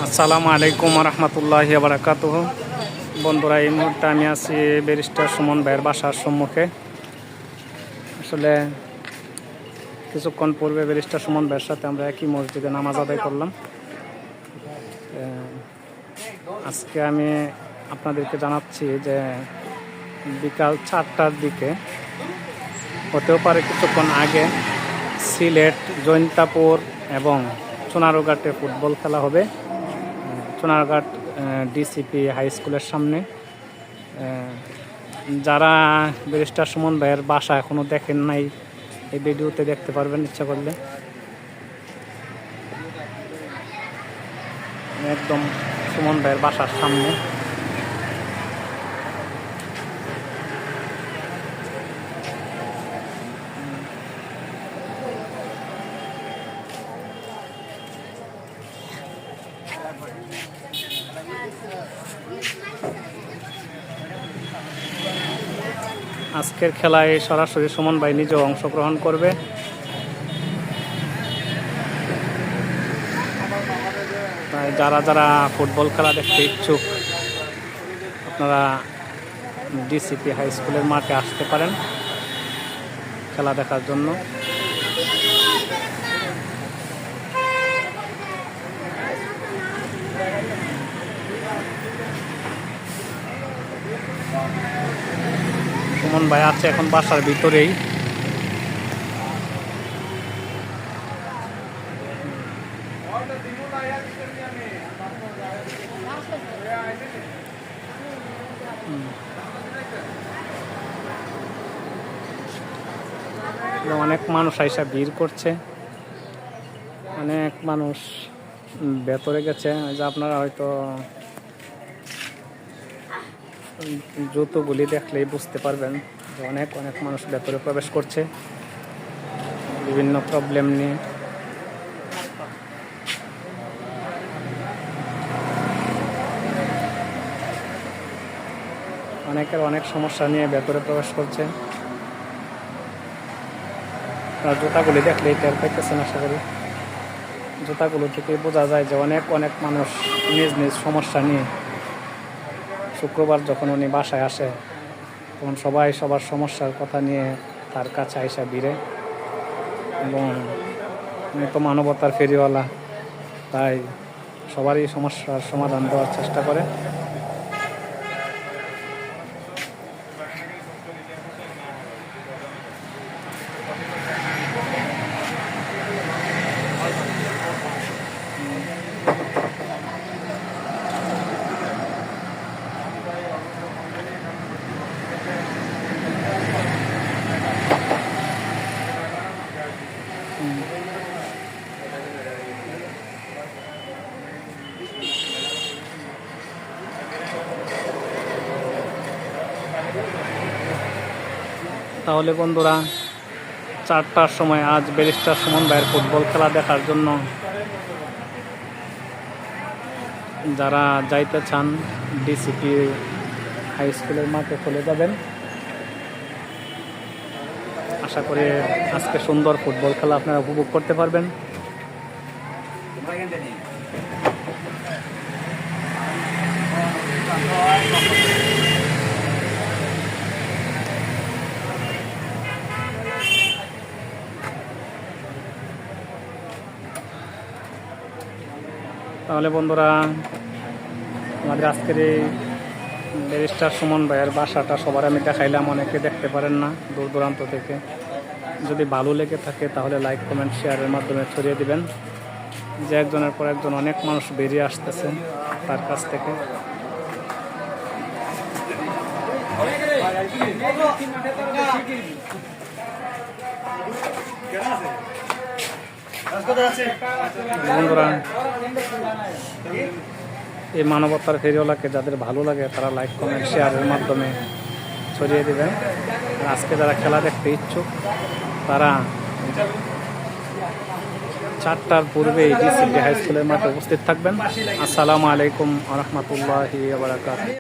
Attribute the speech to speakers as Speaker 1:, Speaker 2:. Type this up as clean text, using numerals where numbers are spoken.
Speaker 1: আসসালামু আলাইকুম রহমতুল্লাহি বারাকাতুহ। বন্ধুরা, এই মুহূর্তে আমি আছি ব্যারিস্টার সুমন ভাইয়ের বাসার সম্মুখে। আসলে কিছুক্ষণ পূর্বে ব্যারিস্টার সুমন ভাইয়ের সাথে আমরা একই মসজিদে নামাজ আদায় করলাম। আজকে আমি আপনাদেরকে জানাচ্ছি যে বিকাল 4টার দিকে, হতেও পারে কিছুক্ষণ আগে, সিলেট, জৈন্তাপুর এবং সোনারঘাটে ফুটবল খেলা হবে। সোনারঘাট ডিসিপি হাই স্কুলের সামনে। যারা ব্যারিস্টার সুমন ভাইয়ের বাসা এখনও দেখেন নাই, এই ভিডিওতে দেখতে পারবেন ইচ্ছা করলে। একদম সুমন ভাইয়ের বাসার সামনে। আজকের খেলায় সরাসরি সুমন ভাই নিজেও অংশগ্রহণ করবে। তাই যারা যারা ফুটবল খেলা দেখতে ইচ্ছুক, আপনারা ডিসিপি হাই স্কুলের মাঠে আসতে পারেন খেলা দেখার জন্য। সুমন ভাই আছে এখন বাসার ভিতরেই। অনেক মানুষ আইসা ভিড় করছে, অনেক মানুষ ভেতরে গেছে। যে আপনারা হয়তো জুতোগুলি দেখলেই বুঝতে পারবেন যে অনেক অনেক মানুষ ভেতরে প্রবেশ করছে বিভিন্ন প্রবলেম নিয়ে। অনেকের অনেক সমস্যা নিয়ে ভেতরে প্রবেশ করছে। জুতাগুলি দেখলেই টের পাইতেছেন আশা করি। জুতাগুলো থেকে বোঝা যায় যে অনেক অনেক মানুষ নিজ নিজ সমস্যা নিয়ে শুক্রবার যখন উনি বাসায় আসে, তখন সবাই সবার সমস্যার কথা নিয়ে তার কাছে আইসা ভিড়ে। এবং উনি তো মানবতার ফেরিওয়ালা, তাই সবারই সমস্যার সমাধান দেওয়ার চেষ্টা করে। তাহলে বন্ধুরা, 4টার সময় আজ ব্যারিস্টার সুমন ভাইয়ের ফুটবল খেলা দেখার জন্য যারা যাইতে চান ডিসিপি হাই স্কুলের মাঠে চলে যাবেন। আশা করি আজকে সুন্দর ফুটবল খেলা আপনারা উপভোগ করতে পারবেন। তাহলে বন্ধুরা, আমাদের আজকের এই ব্যারিস্টার সুমন ভাইয়ের বাসাটা সবার আমি দেখাইলাম। অনেকে দেখতে পারেন না দূর দূরান্ত থেকে। যদি ভালো লেগে থাকে তাহলে লাইক, কমেন্ট, শেয়ারের মাধ্যমে ছড়িয়ে দিবেন, যে একজনের পর একজন অনেক মানুষ বেরিয়ে আসতেছে তার কাছ থেকে। বন্ধুরা, এই মানবতার ফেরিওয়ালাকে যাদের ভালো লাগে তারা লাইক, কমেন্ট, শেয়ারের মাধ্যমে ছড়িয়ে দেবেন। আজকে যারা খেলা দেখতে ইচ্ছুক তারা 4টার পূর্বেই ডিসিপি হাই স্কুলের মাঠে উপস্থিত থাকবেন। আসসালামু আলাইকুম রহমতুল্লাহি ওয়া বারাকাতুহু।